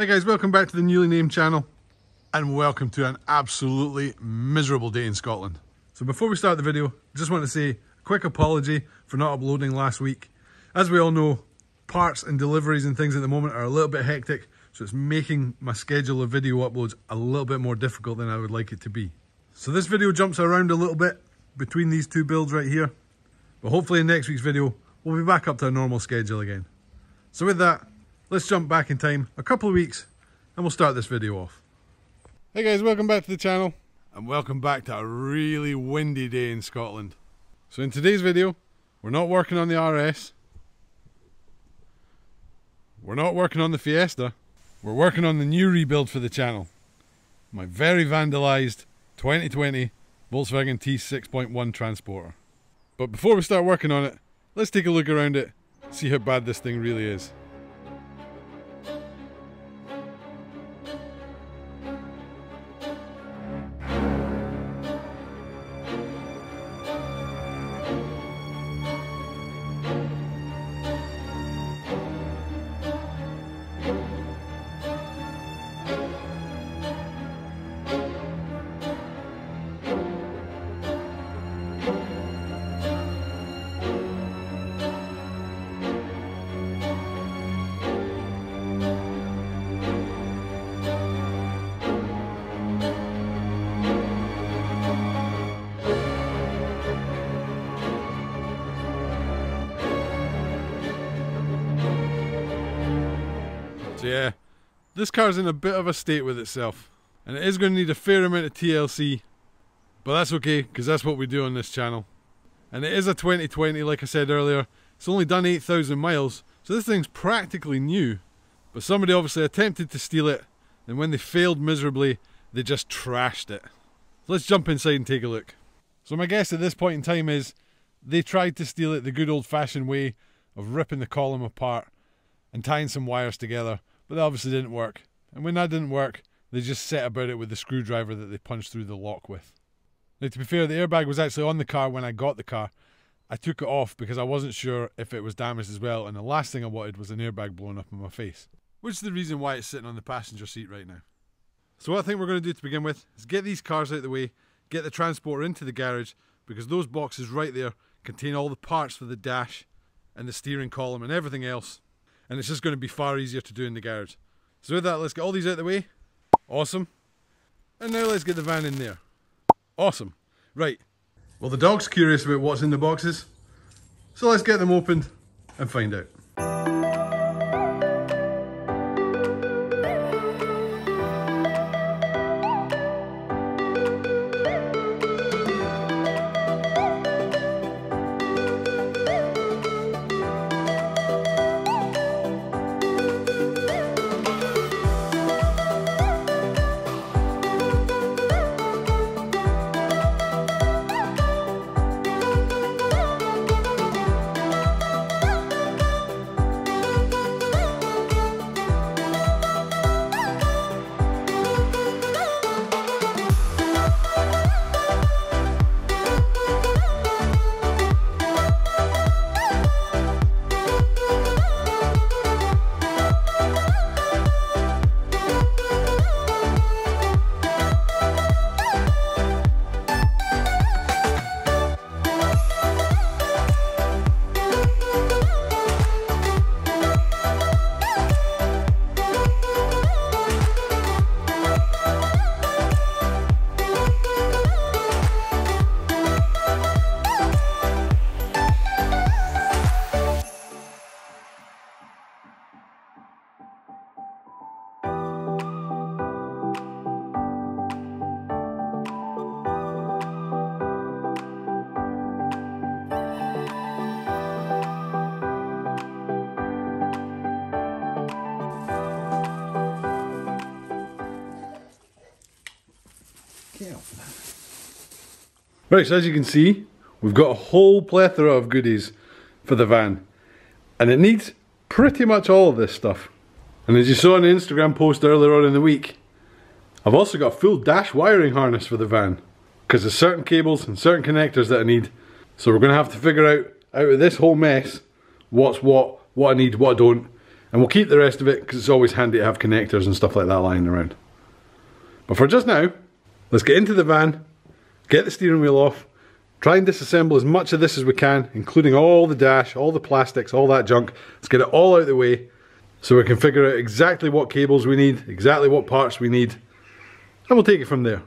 Hey guys, welcome back to the newly named channel and welcome to an absolutely miserable day in Scotland. So before we start the video, I just want to say a quick apology for not uploading last week. As we all know, parts and deliveries and things at the moment are a little bit hectic, so it's making my schedule of video uploads a little bit more difficult than I would like it to be. So this video jumps around a little bit between these two builds right here, but hopefully in next week's video we'll be back up to a normal schedule again. So with that, let's jump back in time a couple of weeks and we'll start this video off. Hey guys, welcome back to the channel and welcome back to a really windy day in Scotland. So in today's video, we're not working on the RS, we're not working on the Fiesta, we're working on the new rebuild for the channel. My very vandalised 2020 Volkswagen T6.1 Transporter. But before we start working on it, let's take a look around it, see how bad this thing really is. So yeah, this car's in a bit of a state with itself, and it is going to need a fair amount of TLC, but that's okay because that's what we do on this channel. And it is a 2020, like I said earlier. It's only done 8,000 miles, so this thing's practically new, but somebody obviously attempted to steal it, and when they failed miserably, they just trashed it. So let's jump inside and take a look. So my guess at this point in time is they tried to steal it the good old-fashioned way of ripping the column apart and tying some wires together, but that obviously didn't work. And when that didn't work, they just set about it with the screwdriver that they punched through the lock with. Now to be fair, the airbag was actually on the car when I got the car. I took it off because I wasn't sure if it was damaged as well, and the last thing I wanted was an airbag blowing up in my face. Which is the reason why it's sitting on the passenger seat right now. So what I think we're going to do to begin with is get these cars out of the way, get the Transporter into the garage, because those boxes right there contain all the parts for the dash and the steering column and everything else. And it's just going to be far easier to do in the garage. So with that, let's get all these out of the way. Awesome. And now let's get the van in there. Awesome. Right. Well, the dog's curious about what's in the boxes, so let's get them opened and find out. Right, so as you can see, we've got a whole plethora of goodies for the van, and it needs pretty much all of this stuff. And as you saw in the Instagram post earlier on in the week, I've also got a full dash wiring harness for the van, because there's certain cables and certain connectors that I need. So we're going to have to figure out of this whole mess what's what I need, what I don't, And we'll keep the rest of it because it's always handy to have connectors and stuff like that lying around. But for just now, let's get into the van, get the steering wheel off, try and disassemble as much of this as we can, including all the dash, all the plastics, all that junk. Let's get it all out of the way so we can figure out exactly what cables we need, exactly what parts we need, and we'll take it from there.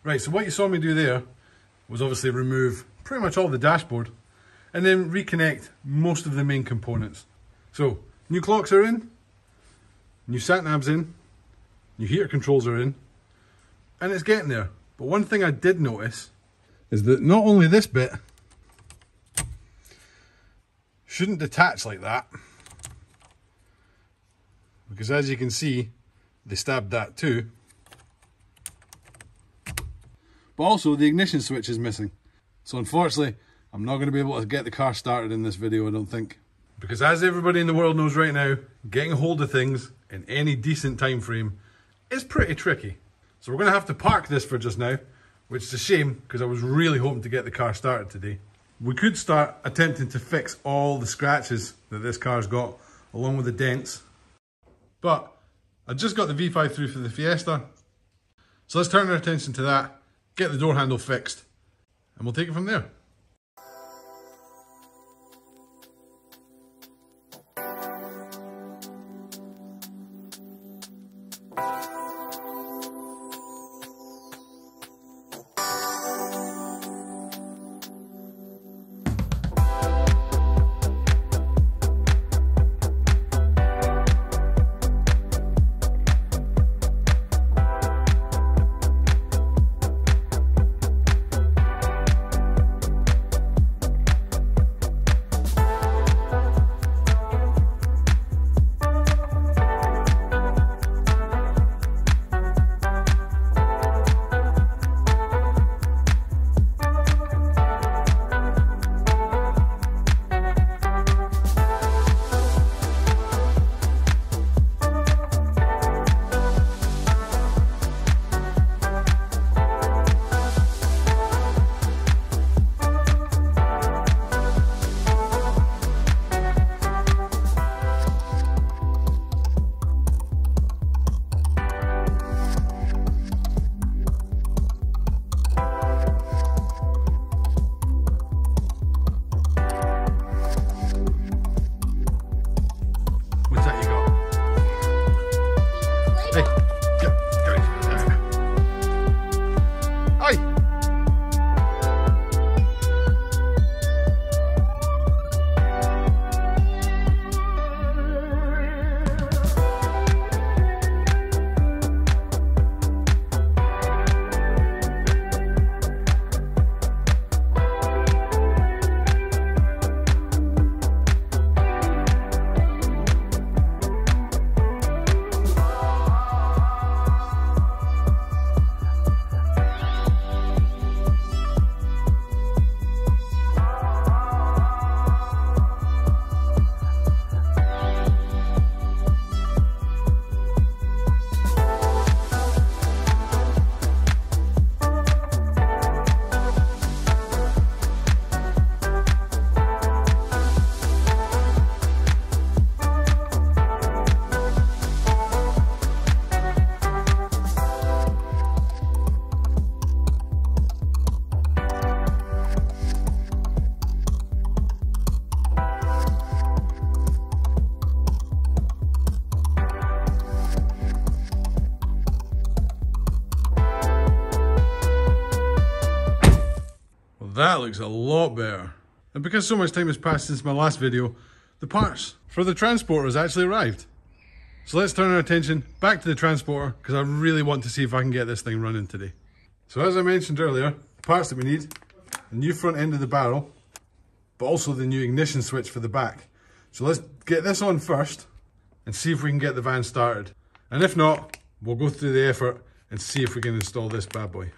Right, so what you saw me do there was obviously remove pretty much all the dashboard and then reconnect most of the main components. So, new clocks are in, new sat-navs in, new heater controls are in, and it's getting there. But one thing I did notice is that not only this bit shouldn't detach like that, because as you can see, they stabbed that too. But also the ignition switch is missing. So unfortunately, I'm not going to be able to get the car started in this video, I don't think. Because as everybody in the world knows right now, getting a hold of things in any decent time frame is pretty tricky. So we're going to have to park this for just now, which is a shame because I was really hoping to get the car started today. We could start attempting to fix all the scratches that this car's got, along with the dents. But I just got the V5 through for the Fiesta. So let's turn our attention to that, get the door handle fixed, and we'll take it from there. That looks a lot better. And because so much time has passed since my last video, the parts for the transporter has actually arrived. So let's turn our attention back to the transporter because I really want to see if I can get this thing running today. So as I mentioned earlier, the parts that we need, the new front end of the barrel, but also the new ignition switch for the back. So let's get this on first and see if we can get the van started. And if not, we'll go through the effort and see if we can install this bad boy.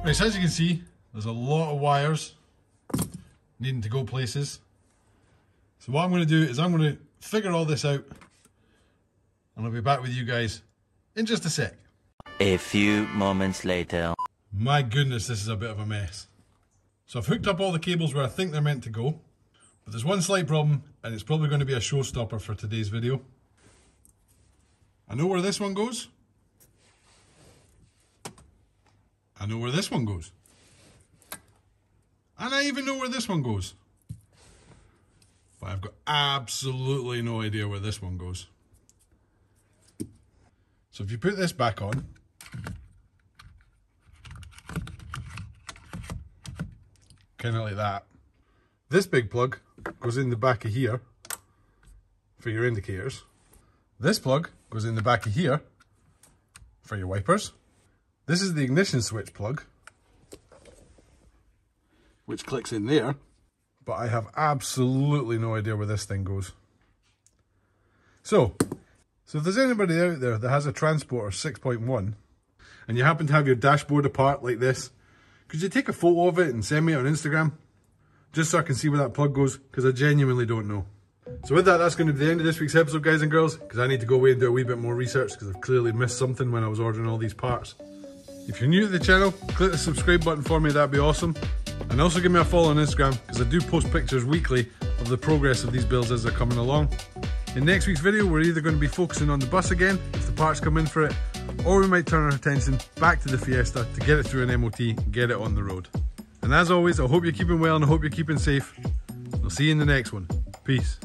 Right, so as you can see, there's a lot of wires needing to go places. So what I'm going to do is I'm going to figure all this out and I'll be back with you guys in just a sec. A few moments later. My goodness, this is a bit of a mess. So I've hooked up all the cables where I think they're meant to go, but there's one slight problem and it's probably going to be a showstopper for today's video. I know where this one goes. I know where this one goes. And I even know where this one goes. But I've got absolutely no idea where this one goes. So if you put this back on, kind of like that, this big plug goes in the back of here for your indicators. This plug goes in the back of here for your wipers. This is the ignition switch plug, which clicks in there, but I have absolutely no idea where this thing goes. So if there's anybody out there that has a transporter 6.1 and you happen to have your dashboard apart like this, could you take a photo of it and send me it on Instagram? Just so I can see where that plug goes, because I genuinely don't know. So with that, that's going to be the end of this week's episode, guys and girls, because I need to go away and do a wee bit more research because I've clearly missed something when I was ordering all these parts. If you're new to the channel, click the subscribe button for me, that'd be awesome. And also give me a follow on Instagram, because I do post pictures weekly of the progress of these builds as they're coming along. In next week's video, we're either going to be focusing on the bus again, if the parts come in for it, or we might turn our attention back to the Fiesta to get it through an MOT and get it on the road. And as always, I hope you're keeping well and I hope you're keeping safe. I'll see you in the next one. Peace.